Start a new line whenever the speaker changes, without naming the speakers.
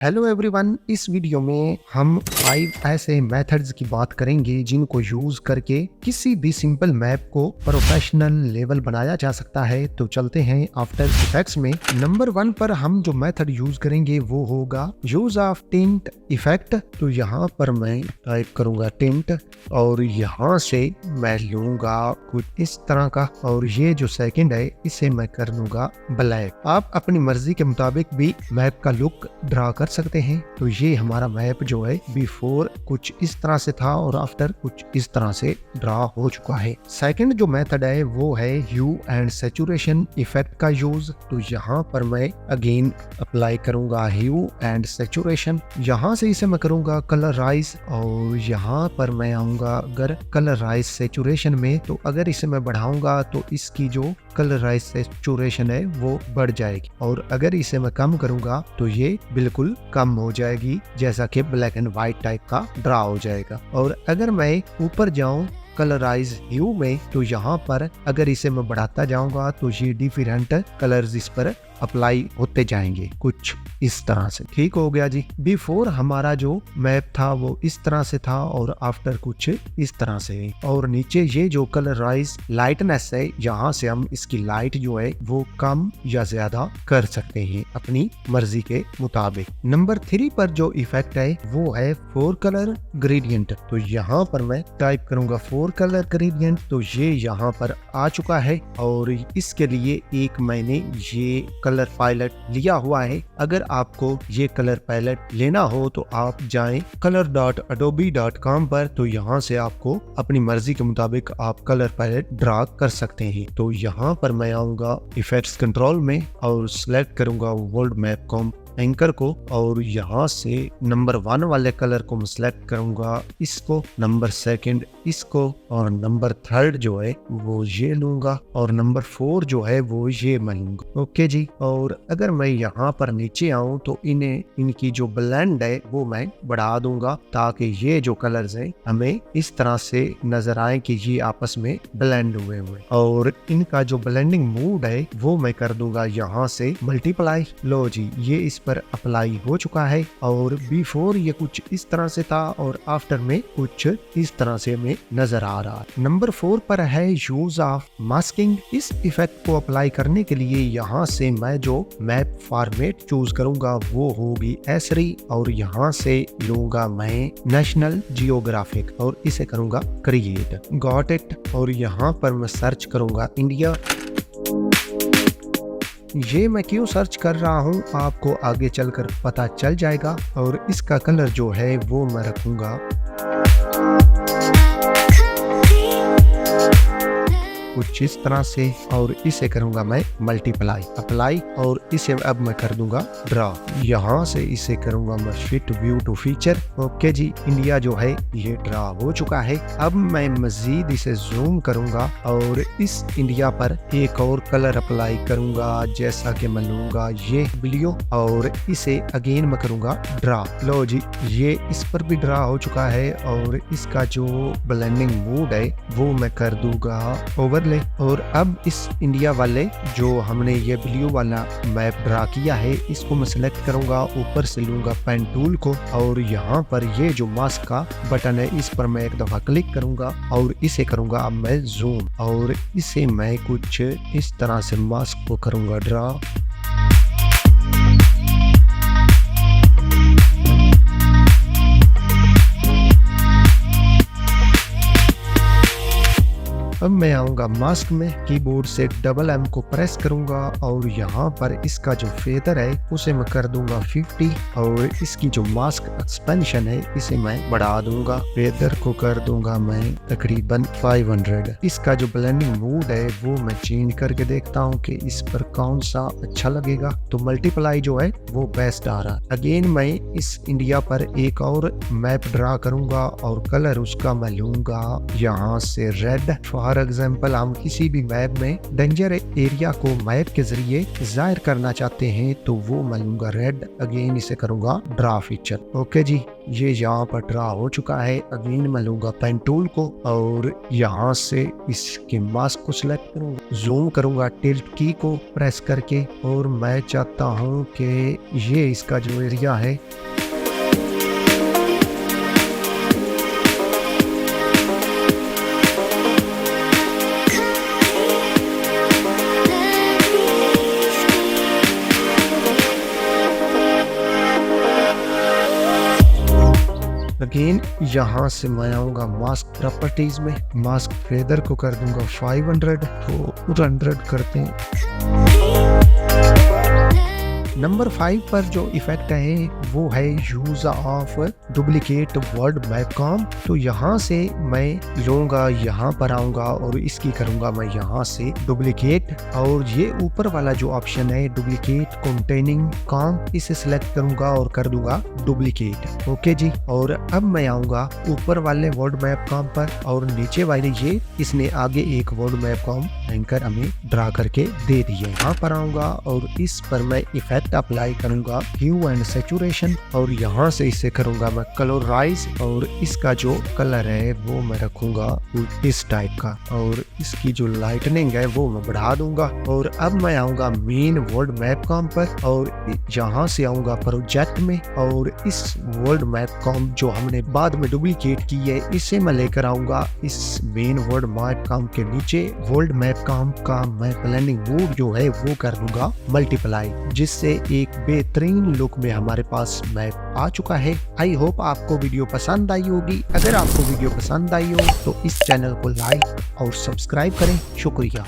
Hello everyone, इस video में हम 5 ऐसे मेथड्स की बात करेंगे जिनको यूज करके किसी भी सिंपल मैप को प्रोफेशनल लेवल बनाया जा सकता है। तो चलते हैं आफ्टर इफेक्ट्स में। नंबर 1 पर हम जो मेथड यूज करेंगे वो होगा यूज ऑफ टिंट इफेक्ट। तो यहाँ पर मैं टाइप करूंगा टिंट और यहाँ से मैं लूंगा कुछ इस तरह का, और ये जो सेकंड है इसे मैं कर दूंगा ब्लैक। आप अपनी मर्जी के मुताबिक भी मैप का लुक ड्रा कर सकते हैं। तो ये हमारा मैप जो है बिफोर कुछ इस तरह से था और आफ्टर कुछ इस तरह से ड्रा हो चुका है। सेकंड जो मेथड है वो है ह्यू एंड सैचुरेशन इफेक्ट का यूज। तो यहाँ पर मैं अगेन अप्लाई करूंगा ह्यू एंड सैचुरेशन। यहाँ से इसे मैं करूंगा कलराइज और यहाँ पर मैं आऊंगा अगर कलराइज सैचुरेशन में, तो अगर इसे मैं बढ़ाऊंगा तो इसकी जो कलराइज सैचुरेशन है वो बढ़ जाएगी, और अगर इसे मैं कम करूंगा तो ये बिल्कुल कम हो जाएगी, जैसा कि ब्लैक एंड व्हाइट टाइप का ड्रा हो जाएगा। और अगर मैं ऊपर जाऊं कलराइज ह्यू में, तो यहाँ पर अगर इसे मैं बढ़ाता जाऊंगा तो ये डिफरेंट कलर्स इस पर अप्लाई होते जाएंगे कुछ इस तरह से। ठीक हो गया जी। बिफोर हमारा जो मैप था वो इस तरह से था और आफ्टर कुछ इस तरह से है। और नीचे ये जो कलराइज लाइटनेस है, यहाँ से हम इसकी लाइट जो है वो कम या ज्यादा कर सकते हैं अपनी मर्जी के मुताबिक। नंबर 3 पर जो इफेक्ट है वो है 4 कलर ग्रेडियंट। तो यहाँ पर मैं टाइप करूंगा 4 कलर ग्रेडियंट। तो ये यहाँ पर आ चुका है और इसके लिए एक मैंने ये कलर पैलेट लिया हुआ है। अगर आपको ये कलर पैलेट लेना हो तो आप जाएं color.adobe.com पर। तो यहाँ से आपको अपनी मर्जी के मुताबिक आप कलर पैलेट ड्रा कर सकते हैं। तो यहाँ पर मैं आऊंगा इफेक्ट्स कंट्रोल में और सिलेक्ट करूंगा वर्ल्ड मैप कॉम एंकर को, और यहाँ से नंबर 1 वाले कलर को मैं सिलेक्ट करूंगा, इसको, नंबर 2 इसको, और नंबर 3 जो है वो ये लूंगा, और नंबर 4 जो है वो ये मैं लूंगा। ओके जी। और अगर मैं यहाँ पर नीचे आऊं तो इनकी जो ब्लेंड है वो मैं बढ़ा दूंगा, ताकि ये जो कलर्स हैं हमें इस तरह से नजर आए कि ये आपस में ब्लेंड हुए। और इनका जो ब्लेंडिंग मूड है वो मैं कर दूंगा यहाँ से मल्टीप्लाई। लो जी, ये इस पर अप्लाई हो चुका है। और बिफोर ये कुछ इस तरह से था और आफ्टर में कुछ इस तरह से हमें नजर आ रहा है। नंबर 4 पर है यूज ऑफ मास्किंग। इस इफेक्ट को अप्लाई करने के लिए यहाँ से मैं जो मैप फॉर्मेट चूज करूंगा वो होगी S3, और यहाँ से लूंगा मैं नेशनल जियोग्राफिक और इसे करूंगा क्रिएट। Got it. और यहाँ पर मैं सर्च करूंगा इंडिया। ये मैं क्यों सर्च कर रहा हूँ आपको आगे चलकर पता चल जाएगा। और इसका कलर जो है वो मैं रखूंगा कुछ इस तरह से, और इसे करूंगा मैं मल्टीप्लाई अप्लाई, और इसे अब मैं कर दूंगा ड्रा। यहाँ से इसे करूंगा मैं fit view to feature. Okay जी, इंडिया जो है ये ड्रा हो चुका है। अब मैं मजीद इसे जूम करूंगा और इस इंडिया पर एक और कलर अप्लाई करूंगा, जैसा कि मैं लूंगा ये ब्लू, और इसे अगेन मैं करूंगा ड्रा। लो जी, ये इस पर भी ड्रा हो चुका है, और इसका जो ब्लेंडिंग मूड है वो मैं कर दूंगा ओवरले। और अब इस इंडिया वाले जो हमने ये ब्लू वाला मैप ड्रा किया है इसको मैं सिलेक्ट करूंगा, ऊपर से लूंगा पेन टूल को, और यहाँ पर ये जो मास्क का बटन है इस पर मैं एक दफा क्लिक करूंगा और इसे करूंगा अब मैं जूम, और इसे मैं कुछ इस तरह से मास्क को करूंगा ड्रा। अब मैं आऊंगा मास्क में, कीबोर्ड से डबल M को प्रेस करूंगा और यहाँ पर इसका जो फेदर है उसे मैं कर दूंगा 50, और इसकी जो मास्क एक्सपेंशन है इसे मैं बढ़ा दूंगा। फेदर को कर दूंगा मैं तकरीबन 500। इसका जो ब्लेंडिंग मूड है वो मैं चेंज करके देखता हूँ कि इस पर कौन सा अच्छा लगेगा। तो मल्टीप्लाई जो है वो बेस्ट आ रहा है। अगेन मैं इस इंडिया पर एक और मैप ड्रा करूंगा और कलर उसका मैं लूंगा यहाँ से रेड। फॉर एग्जाम्पल हम किसी भी मैप में डेंजर एरिया को मैप के जरिए जाहिर करना चाहते हैं तो वो मैं लूंगा रेड। अगेन इसे करूंगा ड्रा फीचर। ओके जी, ये यहाँ पर ड्रा हो चुका है। अगेन मैं लूंगा पेन टूल को और यहाँ से इसके मास्क को सिलेक्ट करूंगा, जूम करूंगा टिल्ट की को प्रेस करके, और मैं चाहता हूँ कि ये इसका जो एरिया है अगेन यहाँ से मैं आऊंगा मास्क प्रॉपर्टीज में, मास्क फेदर को कर दूंगा 500 तो 100 करते हैं। नंबर 5 पर जो इफेक्ट है वो है use of duplicate world map com. तो यहाँ से मैं लूंगा, यहाँ पर आऊंगा और इसकी करूंगा मैं यहाँ से डुप्लीकेट, और ये ऊपर वाला जो ऑप्शन है डुप्लीकेट कंटेनिंग कॉम, इसे सिलेक्ट करूंगा और कर दूंगा डुप्लीकेट। ओके जी, और अब मैं आऊंगा ऊपर वाले वर्ल्ड मैप कॉम पर, और नीचे वाले ये इसने आगे एक वर्ल्ड मैप कॉम एंकर हमें ड्रा करके दे दी है। यहाँ पर आऊंगा और इस पर मैं इफेक्ट अप्लाई करूंगा ह्यू एंड सैचुरेशन, और यहाँ से इसे करूंगा मैं कलराइज, और इसका जो कलर है वो मैं रखूंगा इस टाइप का, और इसकी जो लाइटनिंग है वो मैं बढ़ा दूंगा। और अब मैं आऊंगा मेन वर्ल्ड मैप कॉम पर, और यहाँ से आऊंगा प्रोजेक्ट में, और इस वर्ल्ड मैप कॉम जो हमने बाद में डुप्लीकेट की है इसे मैं लेकर आऊंगा इस मेन वर्ल्ड मैप कॉम के नीचे। वर्ल्ड मैप कॉम का मैं ब्लेंडिंग मोड जो है वो कर दूंगा मल्टीप्लाई, जिससे एक बेहतरीन लुक में हमारे पास मैप आ चुका है। आई होप आपको वीडियो पसंद आई होगी। अगर आपको वीडियो पसंद आई हो तो इस चैनल को लाइक और सब्सक्राइब करें। शुक्रिया।